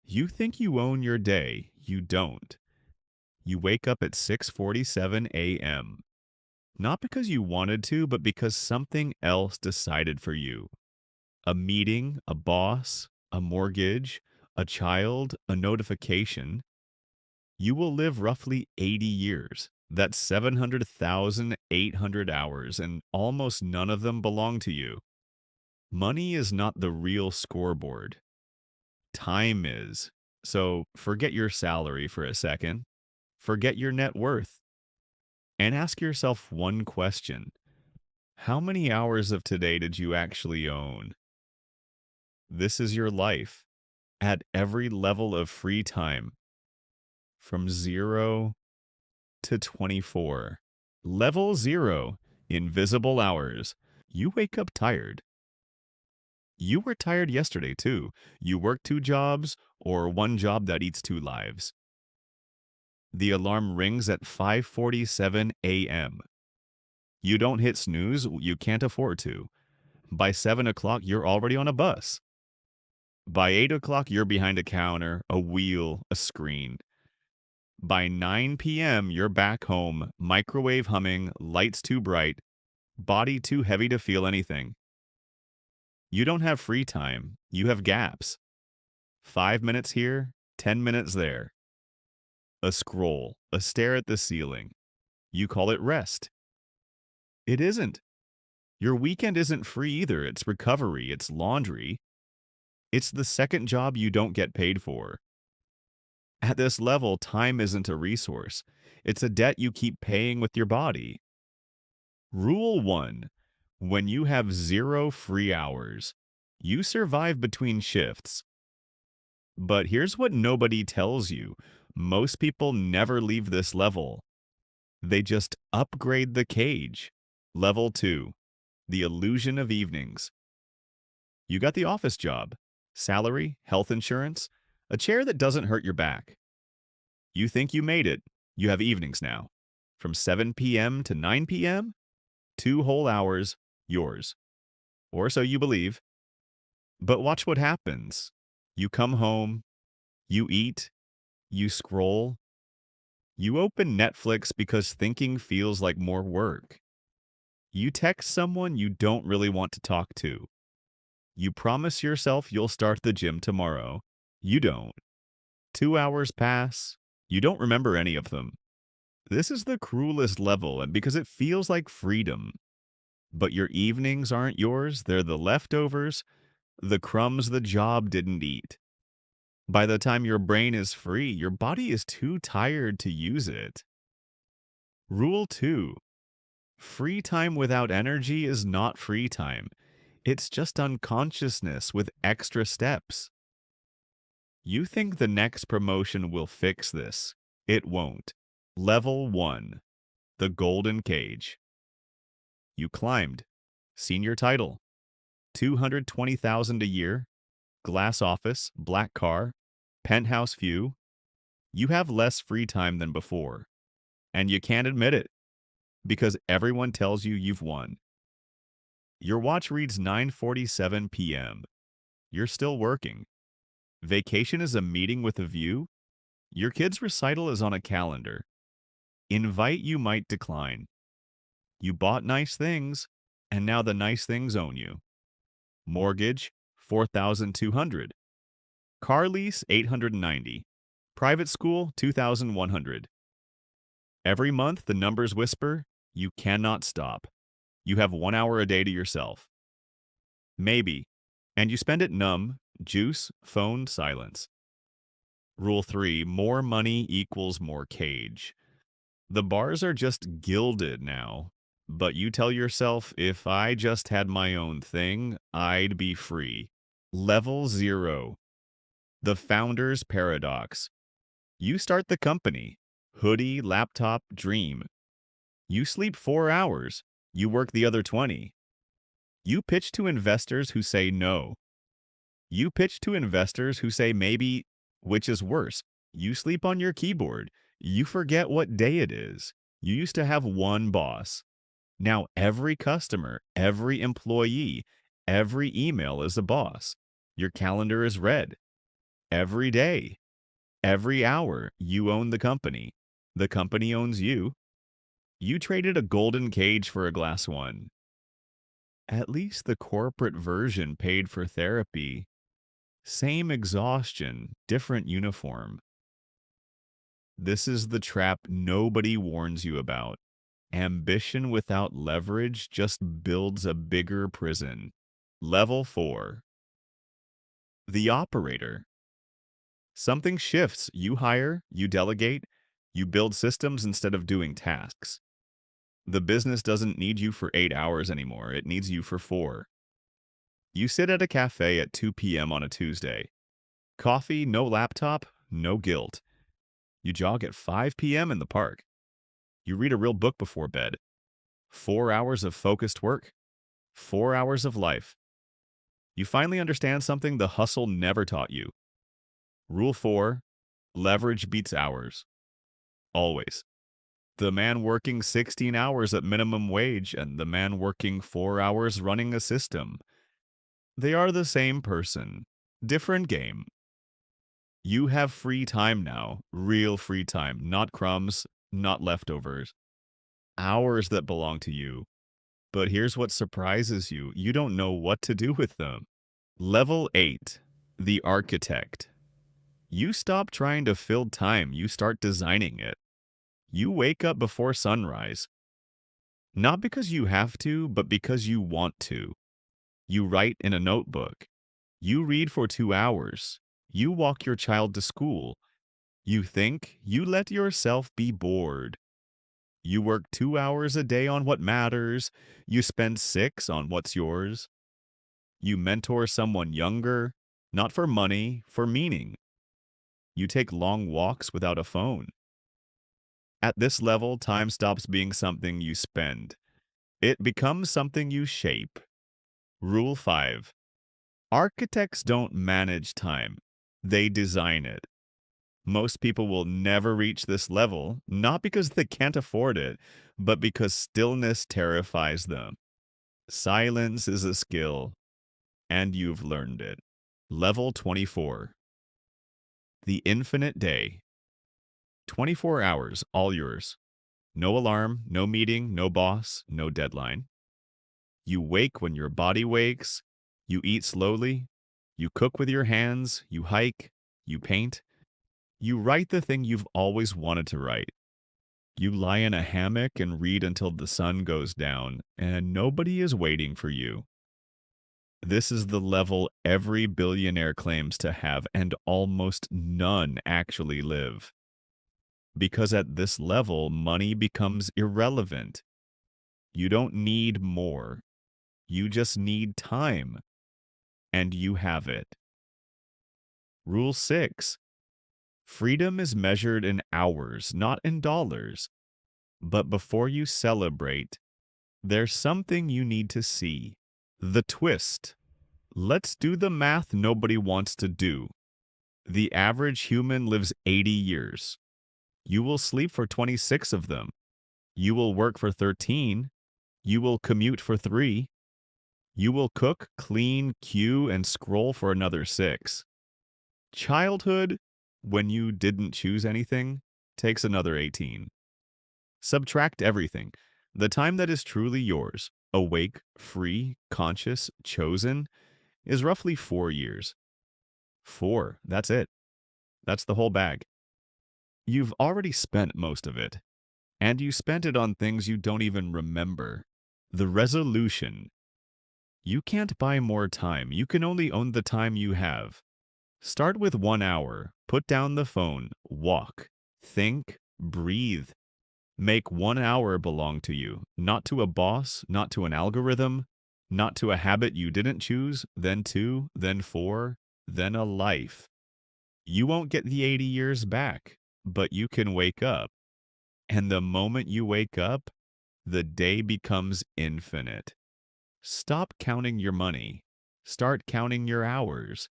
You think you own your day. You don't. You wake up at 6:47 a.m. Not because you wanted to, but because something else decided for you. A meeting, a boss, a mortgage, a child, a notification. You will live roughly 80 years. That's 700,800 hours, and almost none of them belong to you. Money is not the real scoreboard. Time is. So forget your salary for a second. Forget your net worth. And ask yourself one question. How many hours of today did you actually own? This is your life at every level of free time, from 0 to 24. Level 0, invisible hours. You wake up tired. You were tired yesterday too. You work two jobs or one job that eats two lives. The alarm rings at 5:47 a.m. You don't hit snooze, you can't afford to. By 7 o'clock, you're already on a bus. By 8 o'clock, you're behind a counter, a wheel, a screen. By 9 p.m., you're back home, microwave humming, lights too bright, body too heavy to feel anything. You don't have free time, you have gaps. 5 minutes here, 10 minutes there. A scroll, a stare at the ceiling. You call it rest. It isn't. Your weekend isn't free either. It's recovery, it's laundry. It's the second job you don't get paid for. At this level, time isn't a resource. It's a debt you keep paying with your body. Rule 1. When you have 0 free hours, you survive between shifts. But here's what nobody tells you. Most people never leave this level. They just upgrade the cage. Level 2. The illusion of evenings. You got the office job. Salary, health insurance, a chair that doesn't hurt your back. You think you made it. You have evenings now. From 7 p.m. to 9 p.m., 2 whole hours, yours. Or so you believe. But watch what happens. You come home, you eat, you scroll, you open Netflix because thinking feels like more work. You text someone you don't really want to talk to. You promise yourself you'll start the gym tomorrow. You don't. 2 hours pass. You don't remember any of them. This is the cruelest level, and because it feels like freedom. But your evenings aren't yours, they're the leftovers, the crumbs the job didn't eat. By the time your brain is free, your body is too tired to use it. Rule 2. Free time without energy is not free time. It's just unconsciousness with extra steps. You think the next promotion will fix this. It won't. Level 1. The golden cage. You climbed. Senior title. 220,000 a year. Glass office, black car, penthouse view. You have less free time than before. And you can't admit it because everyone tells you you've won. Your watch reads 9:47 p.m. You're still working. Vacation is a meeting with a view. Your kid's recital is on a calendar. Invite you might decline. You bought nice things, and now the nice things own you. Mortgage, 4,200. Car lease, 890. Private school, 2,100. Every month, the numbers whisper, you cannot stop. You have 1 hour a day to yourself. Maybe. And you spend it numb, juice, phone, silence. Rule 3, more money equals more cage. The bars are just gilded now, but you tell yourself, if I just had my own thing, I'd be free. Level 0. The founder's paradox. You start the company. Hoodie, laptop, dream. You sleep 4 hours. You work the other 20. You pitch to investors who say no. You pitch to investors who say maybe, which is worse. You sleep on your keyboard. You forget what day it is. You used to have one boss. Now every customer, every employee, every email is a boss. Your calendar is red. Every day, every hour, you own the company. The company owns you. You traded a golden cage for a glass one. At least the corporate version paid for therapy. Same exhaustion, different uniform. This is the trap nobody warns you about. Ambition without leverage just builds a bigger prison. Level 4. The operator. Something shifts. You hire, you delegate, you build systems instead of doing tasks. The business doesn't need you for 8 hours anymore. It needs you for 4. You sit at a cafe at 2 p.m. on a Tuesday. Coffee, no laptop, no guilt. You jog at 5 p.m. in the park. You read a real book before bed. 4 hours of focused work. 4 hours of life. You finally understand something the hustle never taught you. Rule 4, leverage beats hours. Always. The man working 16 hours at minimum wage and the man working 4 hours running a system. They are the same person. Different game. You have free time now. Real free time. Not crumbs, not leftovers. Hours that belong to you. But here's what surprises you. You don't know what to do with them. Level 8. The architect. You stop trying to fill time. You start designing it. You wake up before sunrise. Not because you have to, but because you want to. You write in a notebook. You read for 2 hours. You walk your child to school. You think. You let yourself be bored. You work 2 hours a day on what matters. You spend 6 on what's yours. You mentor someone younger, not for money, for meaning. You take long walks without a phone. At this level, time stops being something you spend. It becomes something you shape. Rule 5. Architects don't manage time. They design it. Most people will never reach this level, not because they can't afford it, but because stillness terrifies them. Silence is a skill, and you've learned it. Level 24. The infinite day. 24 hours, all yours. No alarm, no meeting, no boss, no deadline. You wake when your body wakes. You eat slowly. You cook with your hands. You hike. You paint. You write the thing you've always wanted to write. You lie in a hammock and read until the sun goes down, and nobody is waiting for you. This is the level every billionaire claims to have, and almost none actually live. Because at this level, money becomes irrelevant. You don't need more. You just need time. And you have it. Rule 6. Freedom is measured in hours, not in dollars. But before you celebrate, there's something you need to see. The twist. Let's do the math nobody wants to do. The average human lives 80 years. You will sleep for 26 of them. You will work for 13. You will commute for 3. You will cook, clean, queue, and scroll for another 6. Childhood, when you didn't choose anything, takes another 18. Subtract everything. The time that is truly yours, awake, free, conscious, chosen, is roughly 4 years. 4, that's it. That's the whole bag. You've already spent most of it. And you spent it on things you don't even remember. The resolution. You can't buy more time. You can only own the time you have. Start with 1 hour. Put down the phone. Walk. Think. Breathe. Make 1 hour belong to you. Not to a boss, not to an algorithm, not to a habit you didn't choose, then 2, then 4, then a life. You won't get the 80 years back, but you can wake up. And the moment you wake up, the day becomes infinite. Stop counting your money. Start counting your hours.